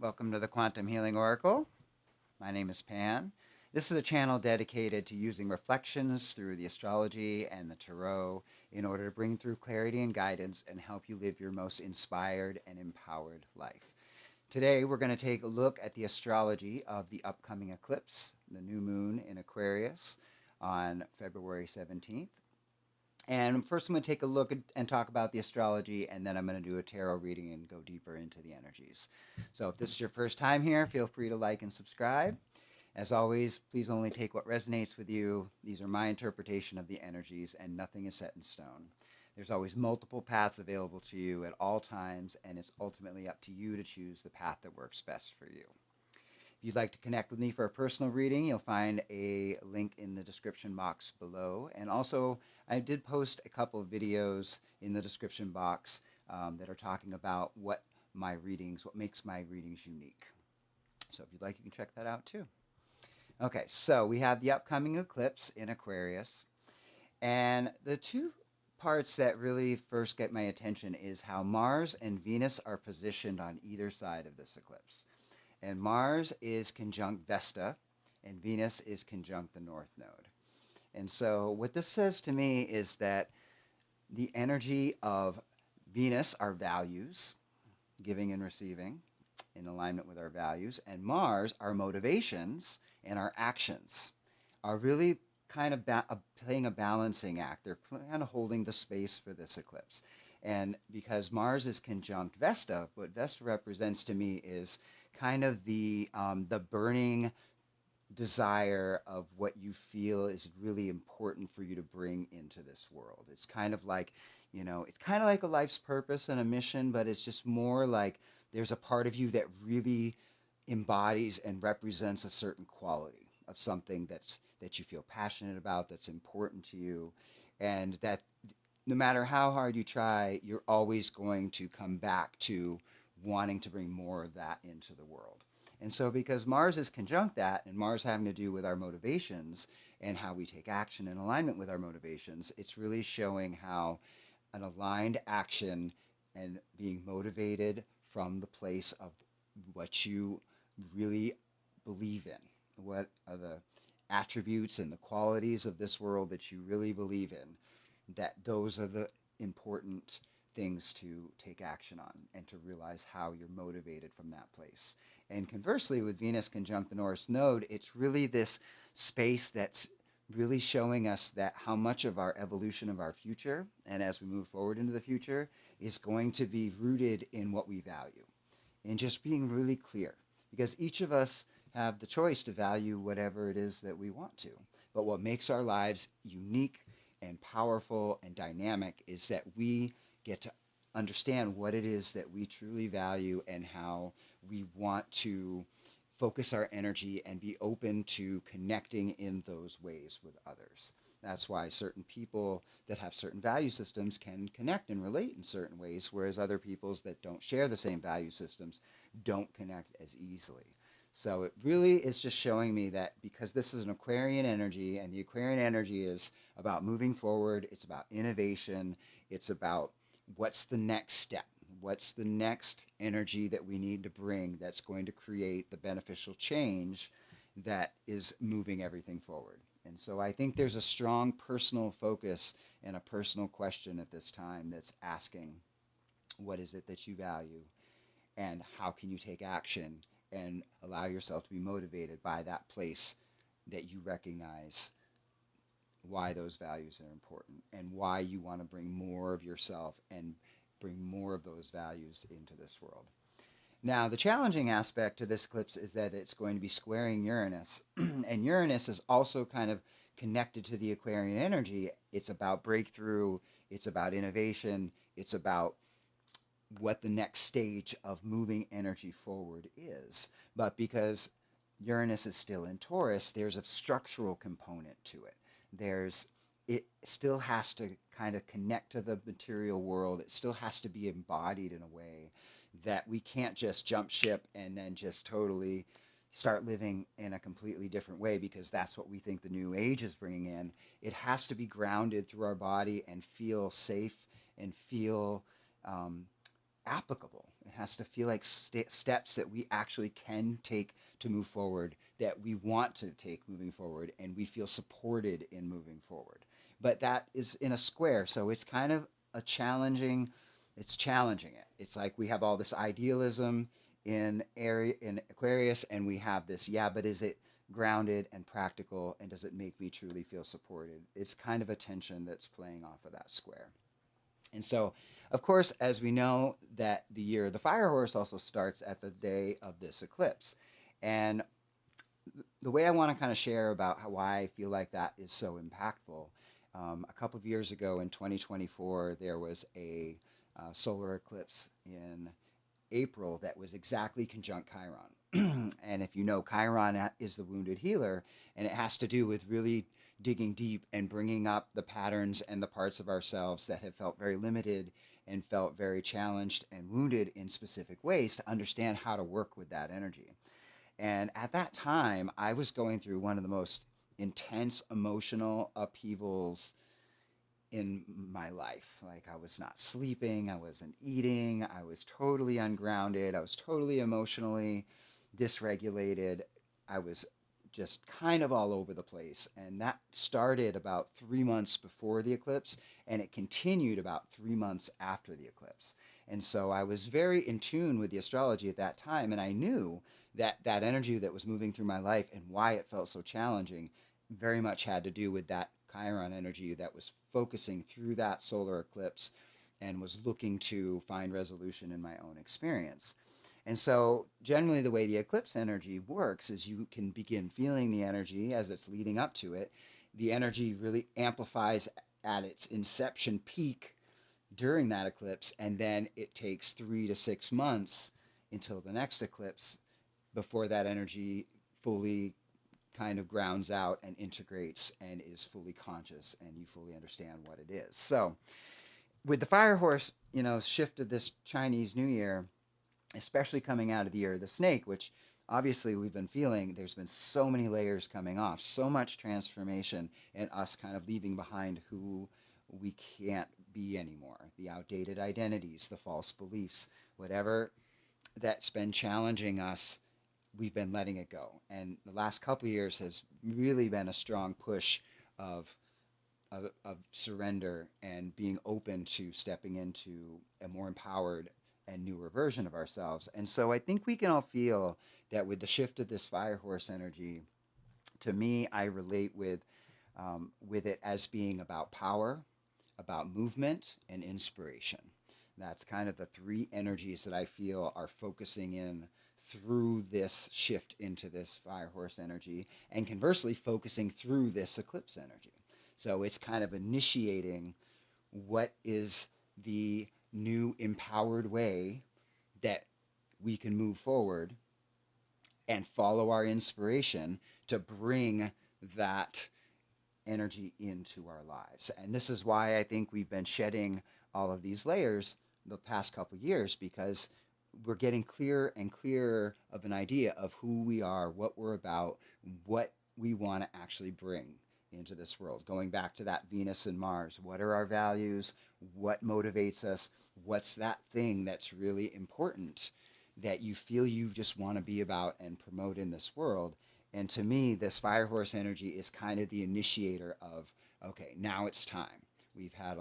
Welcome to the Quantum Healing Oracle. My name is Pan. This is a channel dedicated to using reflections through the astrology and the tarot in order to bring through clarity and guidance and help you live your most inspired and empowered life. Today, we're going to take a look at the astrology of the upcoming eclipse, the new moon in Aquarius on February 17th. And first, I'm going to take a look and talk about the astrology, and then I'm going to do a tarot reading and go deeper into the energies. So if this is your first time here, feel free to like and subscribe. As always, please only take what resonates with you. These are my interpretation of the energies, and nothing is set in stone. There's always multiple paths available to you at all times, and it's ultimately up to you to choose the path that works best for you. If you'd like to connect with me for a personal reading, you'll find a link in the description box below. And also, I did post a couple of videos in the description box that are talking about what makes my readings unique. So if you'd like, you can check that out too. Okay, so we have the upcoming eclipse in Aquarius. And the two parts that really first get my attention is how Mars and Venus are positioned on either side of this eclipse. And Mars is conjunct Vesta, and Venus is conjunct the North Node. And so what this says to me is that the energy of Venus, our values, giving and receiving, in alignment with our values, and Mars, our motivations and our actions, are really kind of playing a balancing act. They're kind of holding the space for this eclipse. And because Mars is conjunct Vesta, what Vesta represents to me is kind of the burning desire of what you feel is really important for you to bring into this world. It's kind of like, it's kind of like a life's purpose and a mission, but it's just more like there's a part of you that really embodies and represents a certain quality of something that you feel passionate about, that's important to you, and that no matter how hard you try, you're always going to come back to wanting to bring more of that into the world. And so because Mars is conjunct that, and Mars having to do with our motivations and how we take action in alignment with our motivations, it's really showing how an aligned action and being motivated from the place of what you really believe in, what are the attributes and the qualities of this world that you really believe in, that those are the important things to take action on and to realize how you're motivated from that place. And conversely, with Venus conjunct the North Node, it's really this space that's really showing us that how much of our evolution of our future, and as we move forward into the future, is going to be rooted in what we value. And just being really clear, because each of us have the choice to value whatever it is that we want to. But what makes our lives unique and powerful and dynamic is that we get to understand what it is that we truly value and how we want to focus our energy and be open to connecting in those ways with others. That's why certain people that have certain value systems can connect and relate in certain ways, whereas other peoples that don't share the same value systems don't connect as easily. So it really is just showing me that because this is an Aquarian energy, and the Aquarian energy is about moving forward, it's about innovation, it's about what's the next step, what's the next energy that we need to bring that's going to create the beneficial change that is moving everything forward. And so I think there's a strong personal focus and a personal question at this time that's asking, what is it that you value, and how can you take action and allow yourself to be motivated by that place that you recognize why those values are important and why you want to bring more of yourself and bring more of those values into this world. Now, the challenging aspect to this eclipse is that it's going to be squaring Uranus. And Uranus is also kind of connected to the Aquarian energy. It's about breakthrough, it's about innovation, it's about what the next stage of moving energy forward is. But because Uranus is still in Taurus, there's a structural component to it. It still has to kind of connect to the material world. It still has to be embodied in a way that we can't just jump ship and then just totally start living in a completely different way because that's what we think the new age is bringing in. It has to be grounded through our body and feel safe and feel applicable. It has to feel like steps that we actually can take to move forward, that we want to take moving forward, and we feel supported in moving forward. But that is in a square, so it's kind of a challenging. It's challenging it. It's like we have all this idealism in Aquarius, and we have this, yeah, but is it grounded and practical, and does it make me truly feel supported? It's kind of a tension that's playing off of that square. And so, of course, as we know, that the year of the fire horse also starts at the day of this eclipse. And the way I want to kind of share about why I feel like that is so impactful, a couple of years ago in 2024, there was a solar eclipse in April that was exactly conjunct Chiron. And if you know, Chiron is the wounded healer, and it has to do with really digging deep and bringing up the patterns and the parts of ourselves that have felt very limited and felt very challenged and wounded in specific ways to understand how to work with that energy. And at that time, I was going through one of the most intense emotional upheavals in my life. Like, I was not sleeping, I wasn't eating, I was totally ungrounded, I was totally emotionally dysregulated. I was just kind of all over the place. And that started about 3 months before the eclipse, and it continued about 3 months after the eclipse. And so I was very in tune with the astrology at that time, and I knew that that energy that was moving through my life and why it felt so challenging very much had to do with that Chiron energy that was focusing through that solar eclipse and was looking to find resolution in my own experience. And so generally the way the eclipse energy works is you can begin feeling the energy as it's leading up to it. The energy really amplifies at its inception peak during that eclipse, and then it takes 3 to 6 months until the next eclipse before that energy fully kind of grounds out and integrates and is fully conscious and you fully understand what it is. So with the fire horse, shift of this Chinese New Year, especially coming out of the year of the snake, which obviously we've been feeling, there's been so many layers coming off, so much transformation, and us kind of leaving behind who we can't be anymore, the outdated identities, the false beliefs, whatever that's been challenging us, we've been letting it go. And the last couple of years has really been a strong push of surrender and being open to stepping into a more empowered and newer version of ourselves. And so I think we can all feel that with the shift of this fire horse energy, to me, I relate with it as being about power, about movement, and inspiration. That's kind of the three energies that I feel are focusing in through this shift into this fire horse energy, and conversely focusing through this eclipse energy. So it's kind of initiating what is the new empowered way that we can move forward and follow our inspiration to bring that energy into our lives. And this is why I think we've been shedding all of these layers the past couple of years, because we're getting clearer and clearer of an idea of who we are, what we're about, what we want to actually bring into this world. Going back to that Venus and Mars, what are our values? What motivates us? What's that thing that's really important that you feel you just want to be about and promote in this world? And to me, this fire horse energy is kind of the initiator of, okay, now it's time. We've had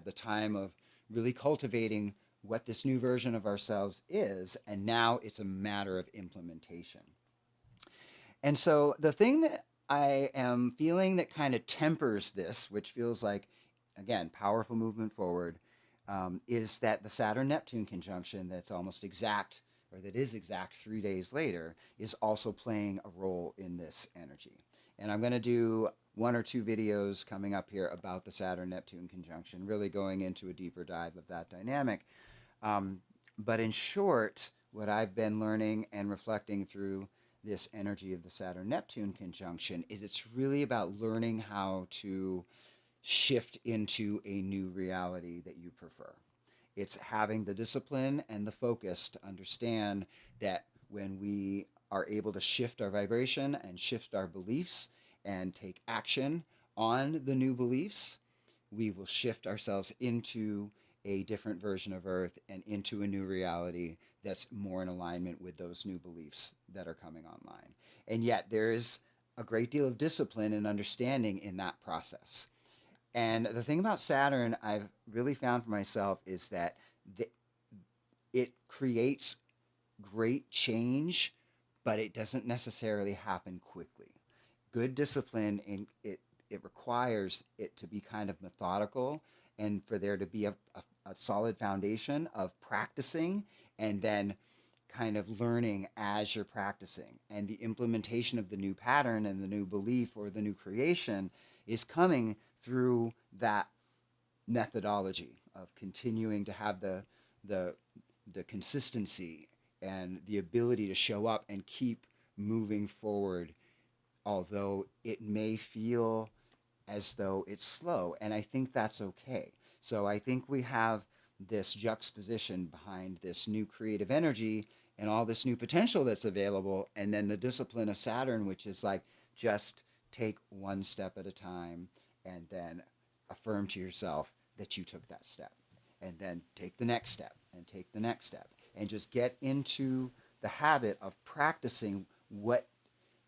the time of really cultivating what this new version of ourselves is, and now it's a matter of implementation. And so the thing that I am feeling that kind of tempers this, which feels like, again, powerful movement forward, is that the Saturn-Neptune conjunction that's almost exact, or that is exact 3 days later, is also playing a role in this energy. And I'm going to do 1 or 2 videos coming up here about the Saturn-Neptune conjunction, really going into a deeper dive of that dynamic. But in short, what I've been learning and reflecting through this energy of the Saturn-Neptune conjunction is it's really about learning how to shift into a new reality that you prefer. It's having the discipline and the focus to understand that when we are able to shift our vibration and shift our beliefs and take action on the new beliefs, we will shift ourselves into a different version of Earth and into a new reality that's more in alignment with those new beliefs that are coming online. And yet there is a great deal of discipline and understanding in that process. And the thing about Saturn, I've really found for myself, is that the, it creates great change, but it doesn't necessarily happen quickly. Good discipline, in it requires it to be kind of methodical, and for there to be a solid foundation of practicing, and then kind of learning as you're practicing. And the implementation of the new pattern and the new belief or the new creation is coming through that methodology of continuing to have the consistency and the ability to show up and keep moving forward, although it may feel as though it's slow. And I think that's okay. So I think we have this juxtaposition behind this new creative energy and all this new potential that's available, and then the discipline of Saturn, which is like, just take one step at a time, and then affirm to yourself that you took that step, and then take the next step and take the next step, and just get into the habit of practicing what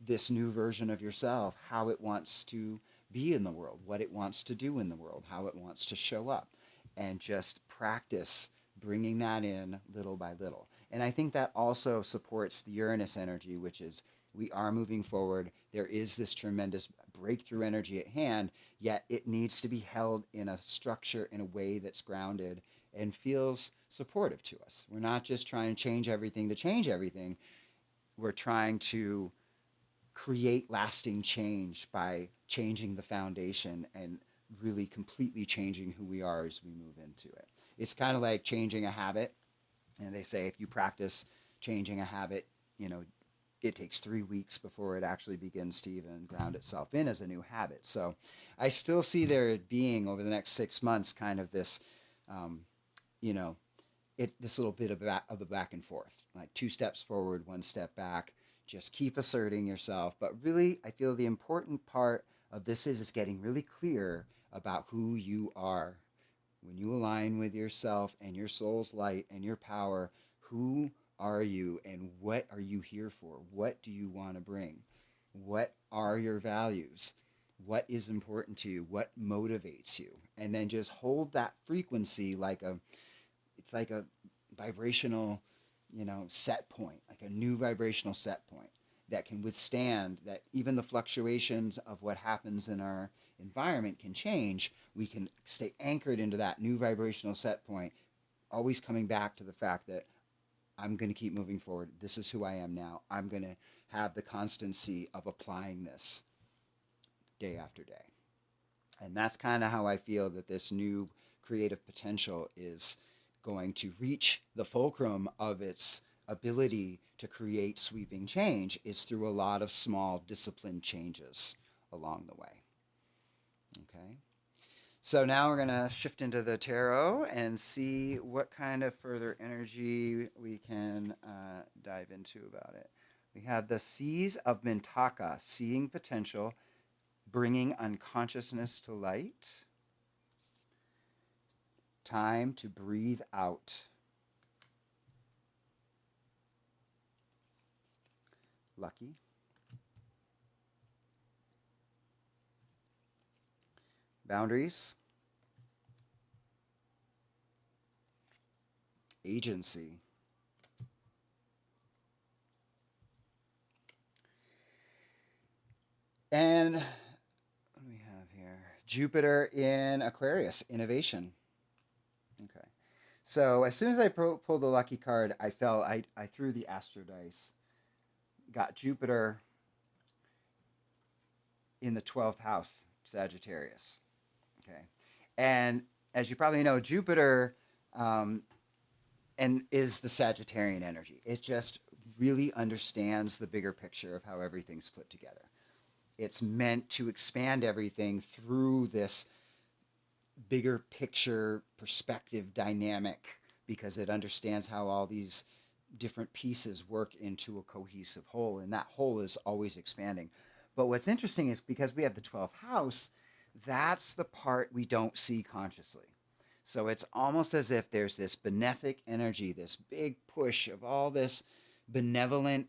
this new version of yourself, how it wants to be in the world, what it wants to do in the world, how it wants to show up, and just practice bringing that in little by little. And I think that also supports the Uranus energy, which is, we are moving forward. There is this tremendous breakthrough energy at hand, yet it needs to be held in a structure, in a way that's grounded and feels supportive to us. We're not just trying to change everything to change everything. We're trying to create lasting change by changing the foundation and really completely changing who we are as we move into it. It's kind of like changing a habit. And they say if you practice changing a habit, it takes 3 weeks before it actually begins to even ground itself in as a new habit. So I still see there being, over the next 6 months, kind of this, this little bit of a back and forth, like 2 steps forward, 1 step back. Just keep asserting yourself. But really, I feel the important part of this is getting really clear about who you are. When you align with yourself and your soul's light and your power, who are you and what are you here for? What do you want to bring? What are your values? What is important to you? What motivates you? And then just hold that frequency it's like a vibrational, set point, like a new vibrational set point that can withstand that. Even the fluctuations of what happens in our environment can change. We can stay anchored into that new vibrational set point, always coming back to the fact that I'm going to keep moving forward. This is who I am now. I'm going to have the constancy of applying this day after day. And that's kind of how I feel that this new creative potential is going to reach the fulcrum of its ability to create sweeping change, is through a lot of small disciplined changes along the way. Okay. So now we're going to shift into the tarot and see what kind of further energy we can dive into about it. We have the Seas of Mintaka, seeing potential, bringing unconsciousness to light. Time to breathe out. Lucky. Boundaries. Agency. And what do we have here? Jupiter in Aquarius, innovation. Okay. So as soon as I pulled the lucky card, I threw the Astro dice, got Jupiter in the 12th house, Sagittarius. Okay. And as you probably know, Jupiter is the Sagittarian energy. It just really understands the bigger picture of how everything's put together. It's meant to expand everything through this bigger picture perspective dynamic, because it understands how all these different pieces work into a cohesive whole, and that whole is always expanding. But what's interesting is, because we have the 12th house, that's the part we don't see consciously. So it's almost as if there's this benefic energy, this big push of all this benevolent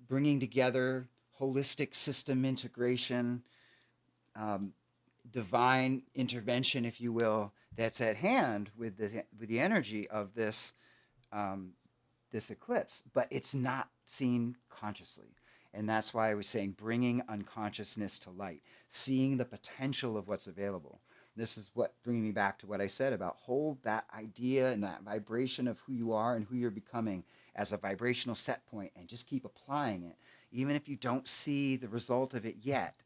bringing together, holistic system integration, um, divine intervention, if you will, that's at hand with the energy of um, this eclipse, but it's not seen consciously. And that's why I was saying bringing unconsciousness to light, seeing the potential of what's available. This is what bringing me back to what I said about hold that idea and that vibration of who you are and who you're becoming as a vibrational set point and just keep applying it. Even if you don't see the result of it yet,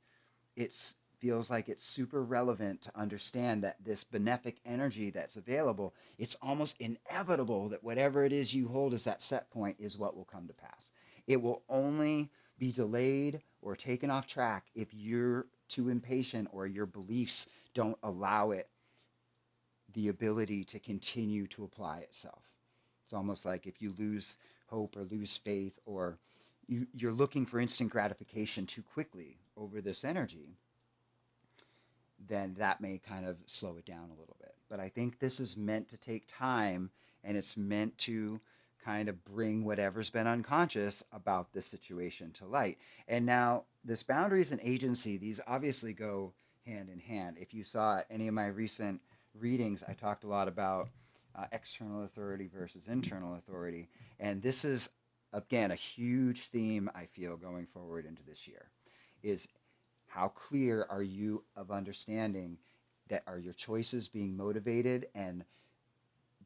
it feels like it's super relevant to understand that this benefic energy that's available, it's almost inevitable that whatever it is you hold as that set point is what will come to pass. It will only be delayed or taken off track if you're too impatient or your beliefs don't allow it the ability to continue to apply itself. It's almost like if you lose hope or lose faith, or you're looking for instant gratification too quickly over this energy, then that may kind of slow it down a little bit. But I think this is meant to take time, and it's meant to kind of bring whatever's been unconscious about this situation to light. And now, this boundaries and agency, these obviously go hand in hand. If you saw any of my recent readings, I talked a lot about external authority versus internal authority. And this is, again, a huge theme I feel going forward into this year, is how clear are you of understanding that are your choices being motivated and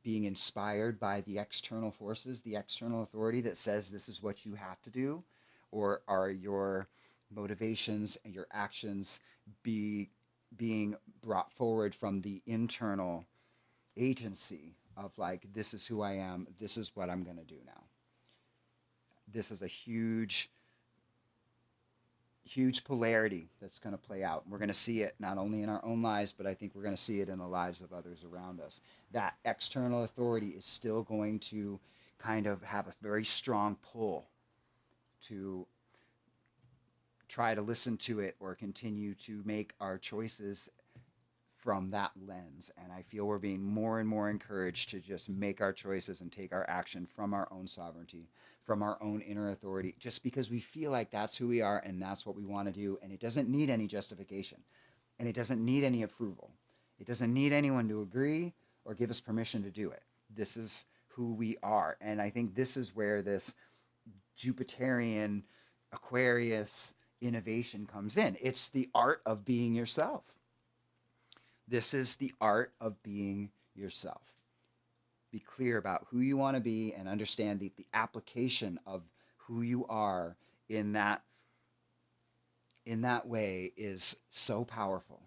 being inspired by the external forces, the external authority that says this is what you have to do? Or are your motivations and your actions being brought forward from the internal agency of like, this is who I am, this is what I'm going to do now? This is a huge polarity that's going to play out. We're going to see it not only in our own lives, but I think we're going to see it in the lives of others around us. That external authority is still going to kind of have a very strong pull to try to listen to it or continue to make our choices from that lens. And I feel we're being more and more encouraged to just make our choices and take our action from our own sovereignty, from our own inner authority, just because we feel like that's who we are and that's what we want to do. And it doesn't need any justification, and it doesn't need any approval. It doesn't need anyone to agree or give us permission to do it. This is who we are. And I think this is where this Jupiterian Aquarius innovation comes in. It's the art of being yourself. This is the art of being yourself. Be clear about who you want to be and understand the application of who you are in that way is so powerful,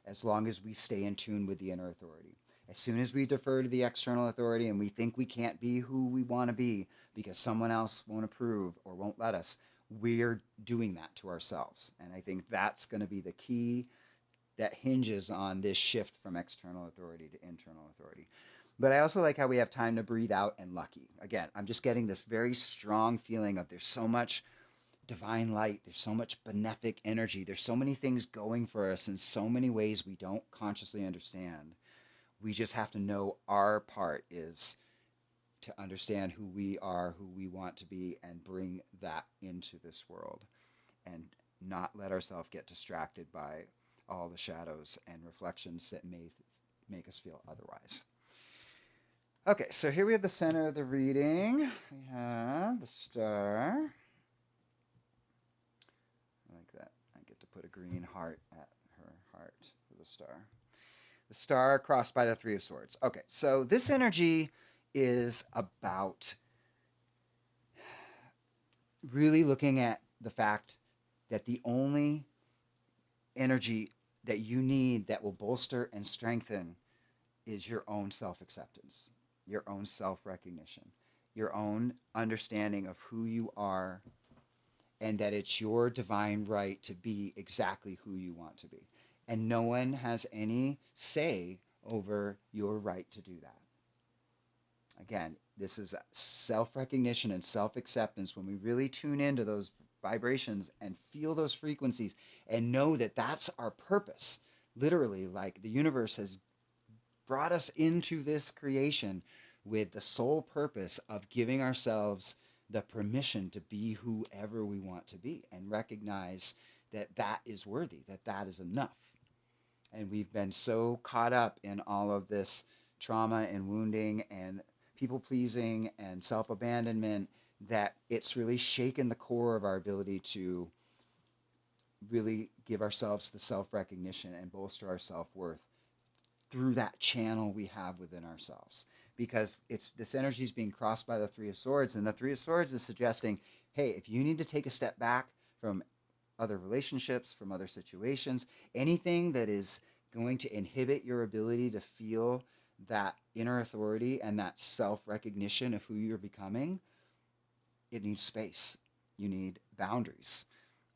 as long as we stay in tune with the inner authority. As soon as we defer to the external authority and we think we can't be who we want to be because someone else won't approve or won't let us, we're doing that to ourselves. And I think that's going to be the key that hinges on this shift from external authority to internal authority. But I also like how we have time to breathe out and lucky. Again, I'm just getting this very strong feeling of there's so much divine light, there's so much benefic energy, there's so many things going for us in so many ways we don't consciously understand. We just have to know our part is to understand who we are, who we want to be, and bring that into this world and not let ourselves get distracted by all the shadows and reflections that may make us feel otherwise. Okay, so here we have the center of the reading. We have the star. I like that. I get to put a green heart at her heart for the star. The star crossed by the Three of Swords. Okay, so this energy is about really looking at the fact that the only energy that you need that will bolster and strengthen is your own self-acceptance, your own self-recognition, your own understanding of who you are, and that it's your divine right to be exactly who you want to be. And no one has any say over your right to do that. Again, this is self-recognition and self-acceptance. When we really tune into those vibrations and feel those frequencies and know that that's our purpose, literally, like the universe has brought us into this creation with the sole purpose of giving ourselves the permission to be whoever we want to be, and recognize that that is worthy, that that is enough. And we've been so caught up in all of this trauma and wounding and people pleasing and self abandonment that it's really shaken the core of our ability to really give ourselves the self recognition and bolster our self worth through that channel we have within ourselves. Because it's this energy is being crossed by the Three of Swords, and the Three of Swords is suggesting, hey, if you need to take a step back from other relationships, from other situations, anything that is going to inhibit your ability to feel that inner authority and that self-recognition of who you're becoming, it needs space. You need boundaries.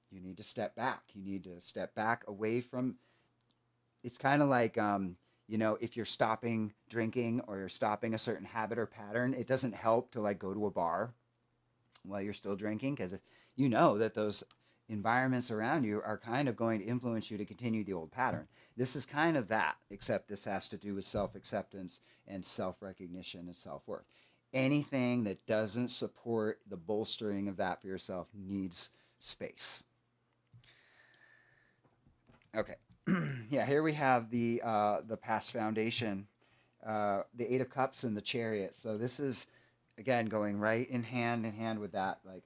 You need to step back. You need to step back away from, it's kind of like, if you're stopping drinking or you're stopping a certain habit or pattern, it doesn't help to like go to a bar while you're still drinking, because you know that those environments around you are kind of going to influence you to continue the old pattern. This is kind of that, except this has to do with self-acceptance and self-recognition and self-worth. Anything that doesn't support the bolstering of that for yourself needs space. Okay. Yeah, here we have the past foundation, the Eight of Cups and the Chariot. So this is, again, going right in hand with that, like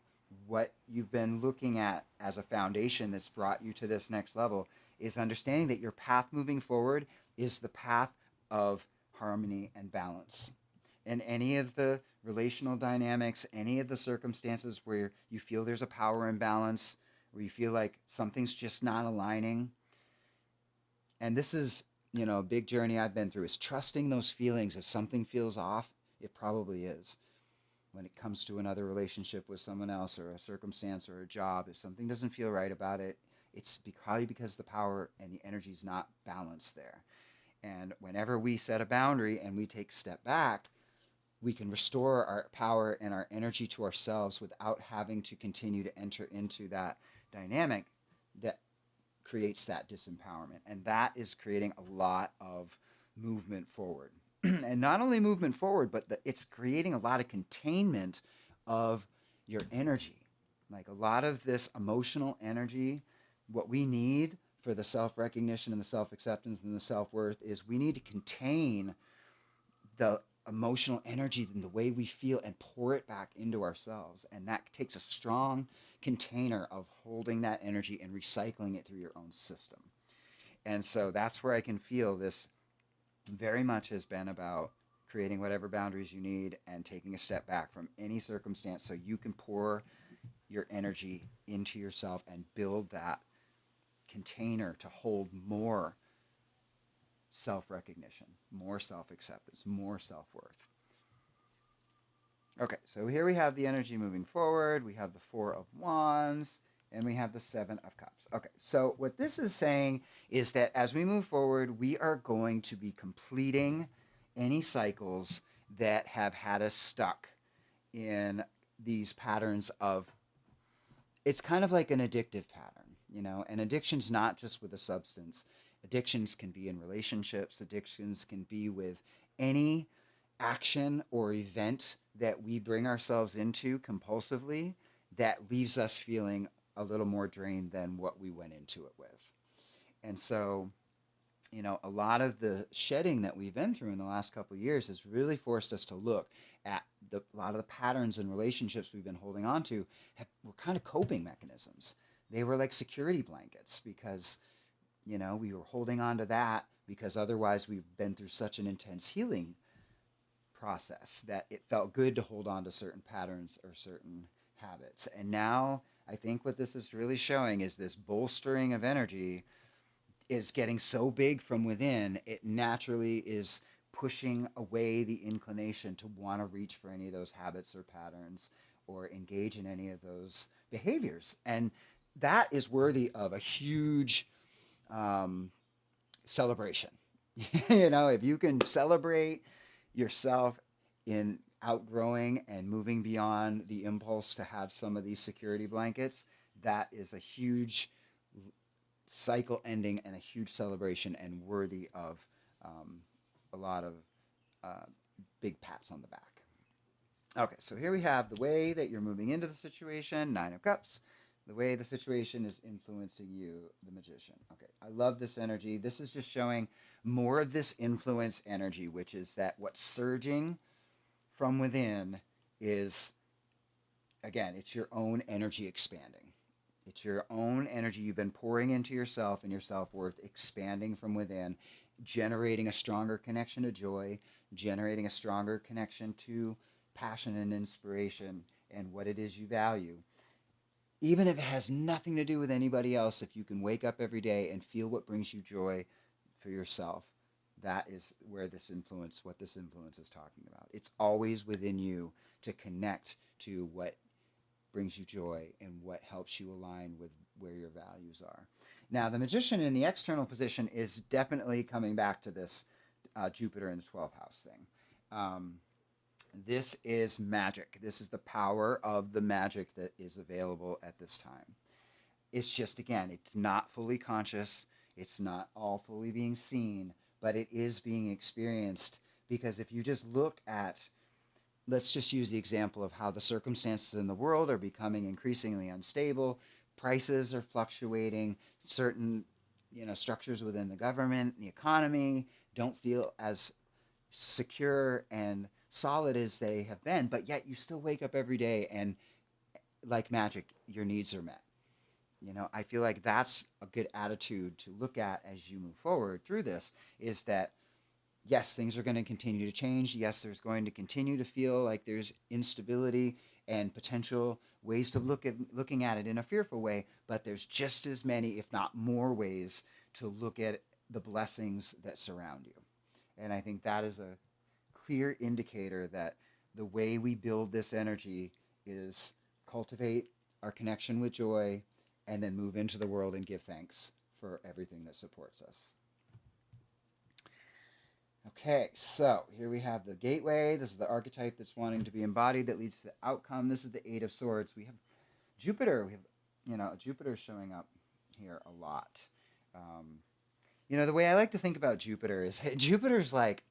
what you've been looking at as a foundation that's brought you to this next level is understanding that your path moving forward is the path of harmony and balance. And any of the relational dynamics, any of the circumstances where you feel there's a power imbalance, where you feel like something's just not aligning. And this is, a big journey I've been through, is trusting those feelings. If something feels off, it probably is. When it comes to another relationship with someone else or a circumstance or a job, if something doesn't feel right about it, it's probably because the power and the energy is not balanced there. And whenever we set a boundary and we take a step back, we can restore our power and our energy to ourselves without having to continue to enter into that dynamic that creates that disempowerment. And that is creating a lot of movement forward. And not only movement forward, but it's creating a lot of containment of your energy. Like a lot of this emotional energy, what we need for the self-recognition and the self-acceptance and the self-worth is we need to contain the emotional energy and the way we feel and pour it back into ourselves. And that takes a strong container of holding that energy and recycling it through your own system. And so that's where I can feel this very much has been about creating whatever boundaries you need and taking a step back from any circumstance so you can pour your energy into yourself and build that container to hold more self-recognition, more self-acceptance, more self-worth. Okay, so here we have the energy moving forward. We have the Four of Wands, and we have the Seven of Cups. Okay, so what this is saying is that as we move forward, we are going to be completing any cycles that have had us stuck in these patterns of, it's kind of like an addictive pattern, and addiction's not just with a substance. Addictions can be in relationships. Addictions can be with any action or event that we bring ourselves into compulsively that leaves us feeling a little more drained than what we went into it with. And so, a lot of the shedding that we've been through in the last couple of years has really forced us to look at a lot of the patterns and relationships we've been holding on to were kind of coping mechanisms. They were like security blankets because, we were holding on to that because otherwise we've been through such an intense healing process that it felt good to hold on to certain patterns or certain habits. And now I think what this is really showing is this bolstering of energy is getting so big from within, it naturally is pushing away the inclination to want to reach for any of those habits or patterns or engage in any of those behaviors. And that is worthy of a huge celebration. If you can celebrate yourself in outgrowing and moving beyond the impulse to have some of these security blankets, that is a huge cycle ending and a huge celebration and worthy of a lot of uh, big pats on the back. Okay, so here we have the way that you're moving into the situation, Nine of Cups, the way the situation is influencing you, the Magician. Okay, I love this energy. This is just showing more of this influence energy, which is that what's surging from within is, again, it's your own energy expanding. It's your own energy you've been pouring into yourself and your self-worth expanding from within, generating a stronger connection to joy, generating a stronger connection to passion and inspiration and what it is you value. Even if it has nothing to do with anybody else, if you can wake up every day and feel what brings you joy for yourself, that is where what this influence is talking about. It's always within you to connect to what brings you joy and what helps you align with where your values are. Now, the Magician in the external position is definitely coming back to this Jupiter in the 12th house thing. This is magic. This is the power of the magic that is available at this time. It's just, again, it's not fully conscious. It's not all fully being seen, but it is being experienced, because if you just look at, let's just use the example of how the circumstances in the world are becoming increasingly unstable. Prices are fluctuating. Certain, structures within the government, the economy don't feel as secure and solid as they have been, but yet you still wake up every day and, like magic, your needs are met. I feel like that's a good attitude to look at as you move forward through this, is that yes, things are going to continue to change. Yes, there's going to continue to feel like there's instability and potential ways to looking at it in a fearful way, but there's just as many, if not more, ways to look at the blessings that surround you. And I think that is a clear indicator that the way we build this energy is cultivate our connection with joy and then move into the world and give thanks for everything that supports us. Okay, so here we have the gateway. This is the archetype that's wanting to be embodied that leads to the outcome. This is the Eight of Swords. We have Jupiter. We have, Jupiter showing up here a lot. The way I like to think about Jupiter is Jupiter's like,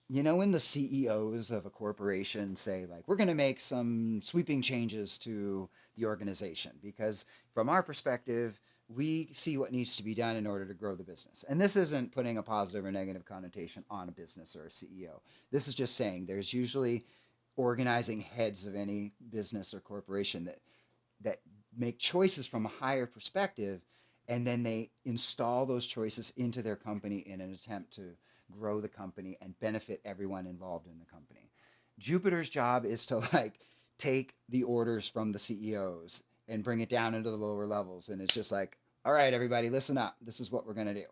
when the CEOs of a corporation say, like, we're going to make some sweeping changes to the organization because from our perspective, we see what needs to be done in order to grow the business. And this isn't putting a positive or negative connotation on a business or a CEO. This is just saying there's usually organizing heads of any business or corporation that make choices from a higher perspective, and then they install those choices into their company in an attempt to grow the company and benefit everyone involved in the company. Jupiter's job is to take the orders from the CEOs and bring it down into the lower levels. And it's just like, all right, everybody, listen up. This is what we're going to do.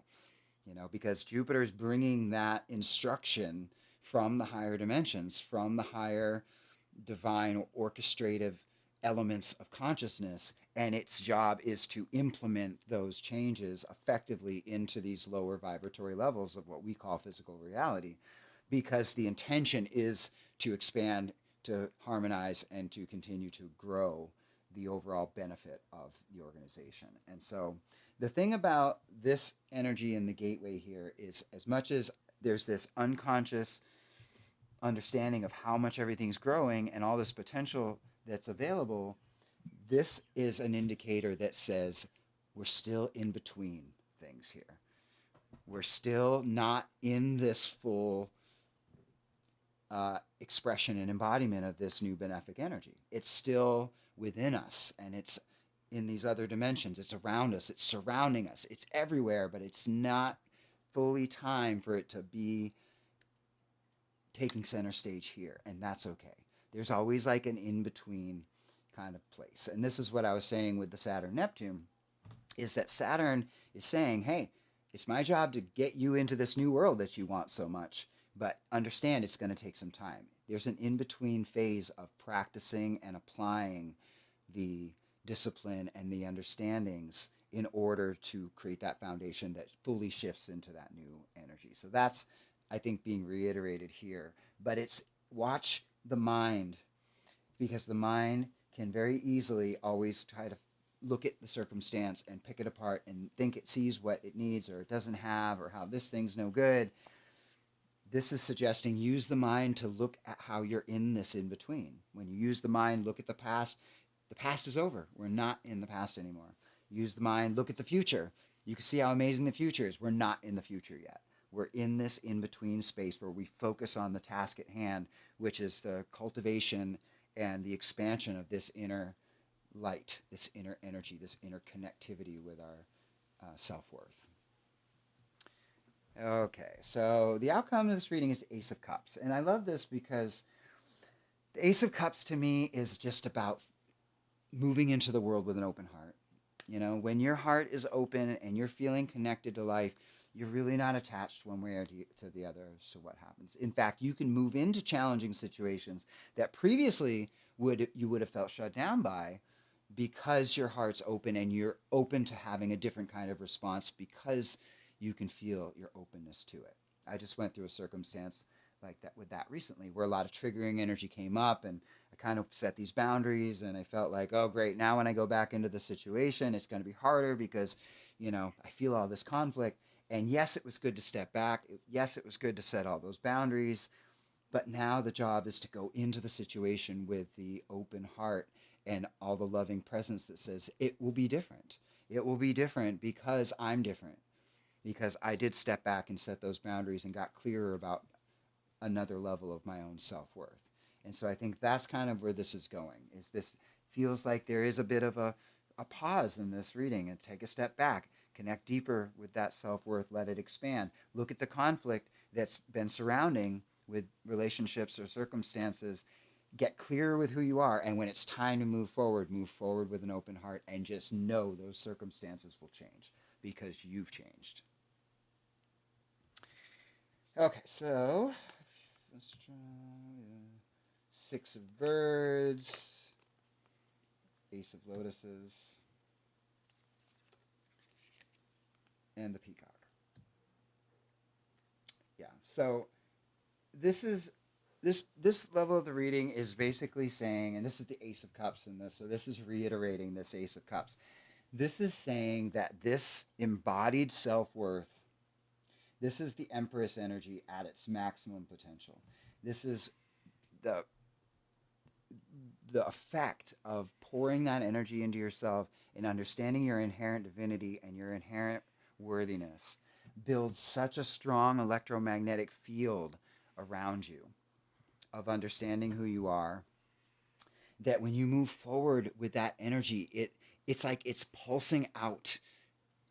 Because Jupiter's bringing that instruction from the higher dimensions, from the higher divine orchestrative elements of consciousness. And its job is to implement those changes effectively into these lower vibratory levels of what we call physical reality, because the intention is to expand, to harmonize, and to continue to grow the overall benefit of the organization. And so the thing about this energy in the gateway here is, as much as there's this unconscious understanding of how much everything's growing and all this potential that's available, this is an indicator that says we're still in between things here. We're still not in this full expression and embodiment of this new benefic energy. It's still within us, and it's in these other dimensions. It's around us. It's surrounding us. It's everywhere, but it's not fully time for it to be taking center stage here, and that's okay. There's always like an in-between kind of place. And this is what I was saying with the Saturn-Neptune, is that Saturn is saying, hey, it's my job to get you into this new world that you want so much, but understand it's going to take some time. There's an in-between phase of practicing and applying the discipline and the understandings in order to create that foundation that fully shifts into that new energy. So that's, I think, being reiterated here. But it's watch the mind, because the mind can very easily always try to look at the circumstance and pick it apart and think it sees what it needs or it doesn't have, or how this thing's no good. This is suggesting use the mind to look at how you're in this in between. When you use the mind, look at the past is over. We're not in the past anymore. Use the mind, look at the future. You can see how amazing the future is. We're not in the future yet. We're in this in-between space where we focus on the task at hand, which is the cultivation and the expansion of this inner light, this inner energy, this inner connectivity with our self-worth. Okay, so the outcome of this reading is the Ace of Cups. And I love this because the Ace of Cups to me is just about moving into the world with an open heart. You know, when your heart is open and you're feeling connected to life, you're really not attached one way or to the other as to what happens. In fact, you can move into challenging situations that previously you would have felt shut down by, because your heart's open and you're open to having a different kind of response because you can feel your openness to it. I just went through a circumstance like that with that recently, where a lot of triggering energy came up, and I kind of set these boundaries, and I felt like, oh great, now when I go back into the situation, it's going to be harder because, you know, I feel all this conflict. And yes, it was good to step back. Yes, it was good to set all those boundaries. But now the job is to go into the situation with the open heart and all the loving presence that says it will be different. It will be different because I'm different. Because I did step back and set those boundaries and got clearer about another level of my own self-worth. And so I think that's kind of where this is going. Is this feels like there is a bit of a pause in this reading, and take a step back, connect deeper with that self-worth, let it expand. Look at the conflict that's been surrounding with relationships or circumstances. Get clearer with who you are, and when it's time to move forward with an open heart, and just know those circumstances will change because you've changed. Okay, so Six of Birds, Ace of Lotuses, and the Peacock. Yeah, so this level of the reading is basically saying, and this is the Ace of Cups in this, so this is reiterating this Ace of Cups. This is saying that this embodied self-worth, this is the Empress energy at its maximum potential. This is the effect of pouring that energy into yourself and understanding your inherent divinity and your inherent worthiness builds such a strong electromagnetic field around you of understanding who you are, that when you move forward with that energy, it's like it's pulsing out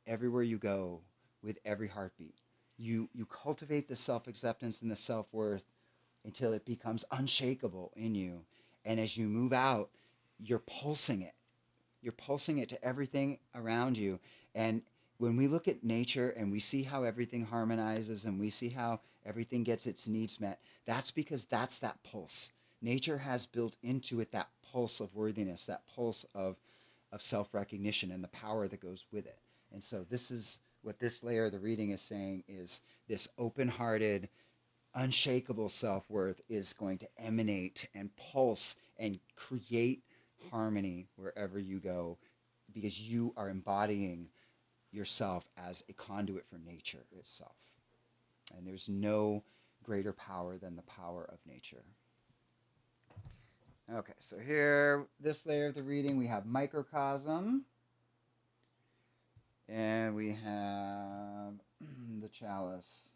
everywhere you go with every heartbeat. You cultivate the self-acceptance and the self-worth until it becomes unshakable in you. And as you move out, you're pulsing it. You're pulsing it to everything around you. And when we look at nature and we see how everything harmonizes and we see how everything gets its needs met, that's because that's that pulse. Nature has built into it that pulse of worthiness, that pulse of self-recognition and the power that goes with it. And so this is what this layer of the reading is saying, is this open-hearted, unshakable self-worth is going to emanate and pulse and create harmony wherever you go, because you are embodying yourself as a conduit for nature itself. And there's no greater power than the power of nature. Okay, so here, this layer of the reading, we have microcosm, and we have the chalice.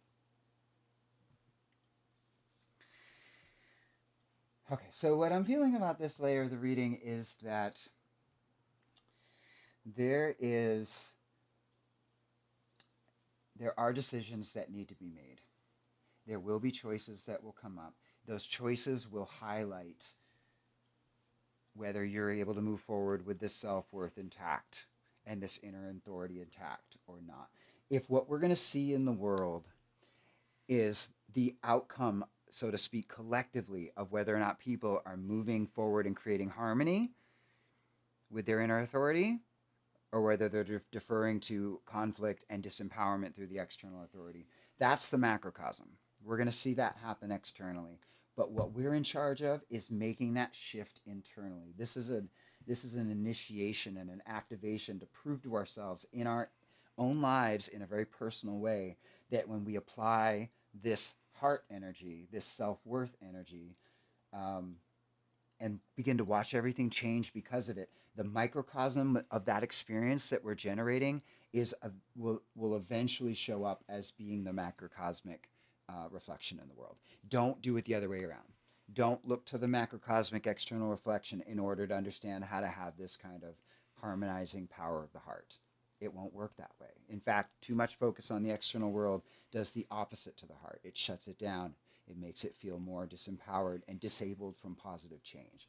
Okay, so what I'm feeling about this layer of the reading is that there are decisions that need to be made. There will be choices that will come up. Those choices will highlight whether you're able to move forward with this self-worth intact and this inner authority intact or not. If what we're going to see in the world is the outcome, so to speak, collectively of whether or not people are moving forward and creating harmony with their inner authority, or whether they're deferring to conflict and disempowerment through the external authority, that's the macrocosm. We're going to see that happen externally. But what we're in charge of is making that shift internally. This is an initiation and an activation to prove to ourselves in our own lives in a very personal way that when we apply this heart energy, this self-worth energy, and begin to watch everything change because of it. The microcosm of that experience that we're generating will eventually show up as being the macrocosmic reflection in the world. Don't do it the other way around. Don't look to the macrocosmic external reflection in order to understand how to have this kind of harmonizing power of the heart. It won't work that way. In fact, too much focus on the external world does the opposite to the heart. It shuts it down. It makes it feel more disempowered and disabled from positive change.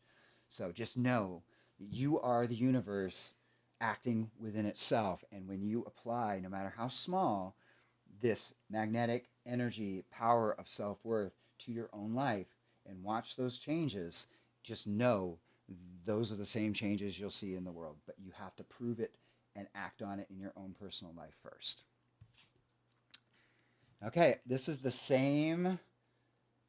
So just know that you are the universe acting within itself. And when you apply, no matter how small, this magnetic energy, power of self-worth to your own life and watch those changes, just know those are the same changes you'll see in the world. But you have to prove it and act on it in your own personal life first. Okay, this is the same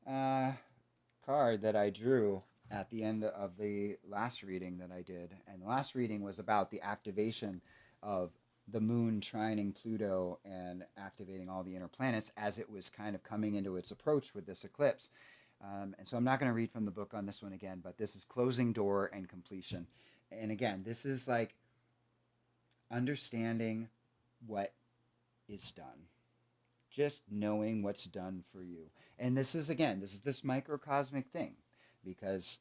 card that I drew at the end of the last reading that I did. And the last reading was about the activation of the moon trining Pluto and activating all the inner planets as it was kind of coming into its approach with this eclipse. And so I'm not going to read from the book on this one again, but this is closing door and completion. And again, this is like understanding what is done. Just knowing what's done for you. And this is, again, this microcosmic thing, because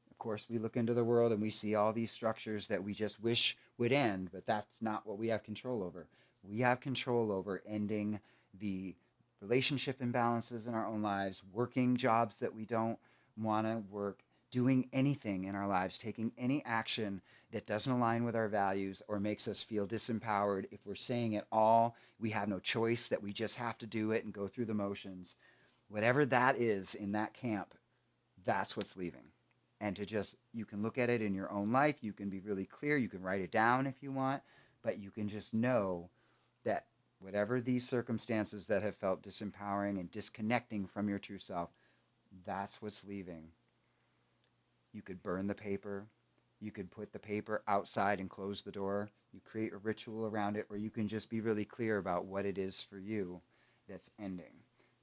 of course we look into the world and we see all these structures that we just wish would end, but that's not what we have control over. We have control over ending the relationship imbalances in our own lives, working jobs that we don't want to work, doing anything in our lives, taking any action that doesn't align with our values or makes us feel disempowered. If we're saying it all, we have no choice, that we just have to do it and go through the motions. Whatever that is in that camp, that's what's leaving. And to just, you can look at it in your own life. You can be really clear. You can write it down if you want, but you can just know that whatever these circumstances that have felt disempowering and disconnecting from your true self, that's what's leaving. You could burn the paper. You could put the paper outside and close the door. You create a ritual around it, or you can just be really clear about what it is for you that's ending.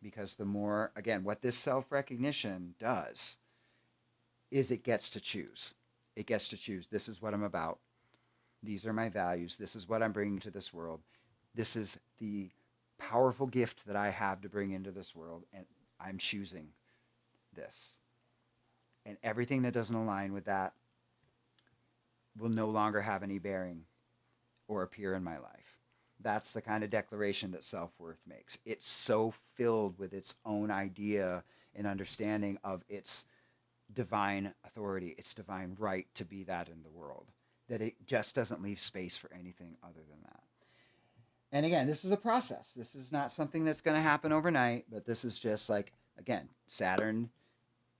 Because the more, again, what this self-recognition does is it gets to choose. It gets to choose. This is what I'm about. These are my values. This is what I'm bringing to this world. This is the powerful gift that I have to bring into this world, and I'm choosing this. And everything that doesn't align with that will no longer have any bearing or appear in my life. That's the kind of declaration that self-worth makes. It's so filled with its own idea and understanding of its divine authority, its divine right to be that in the world, that it just doesn't leave space for anything other than that. And again, this is a process. This is not something that's going to happen overnight, but this is just like, again, Saturn,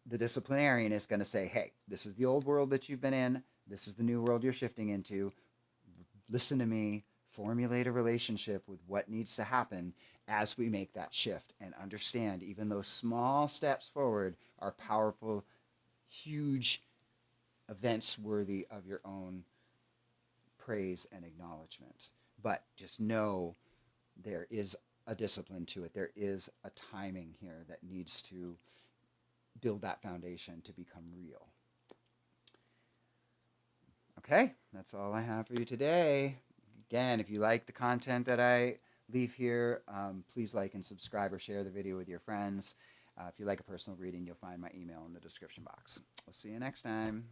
the disciplinarian, is going to say, hey, this is the old world that you've been in. This is the new world you're shifting into. Listen to me. Formulate a relationship with what needs to happen as we make that shift, and understand even those small steps forward are powerful, huge events worthy of your own praise and acknowledgement. But just know there is a discipline to it. There is a timing here that needs to build that foundation to become real. Okay, that's all I have for you today. Again, if you like the content that I leave here, please like and subscribe or share the video with your friends. If you like a personal reading, you'll find my email in the description box. We'll see you next time.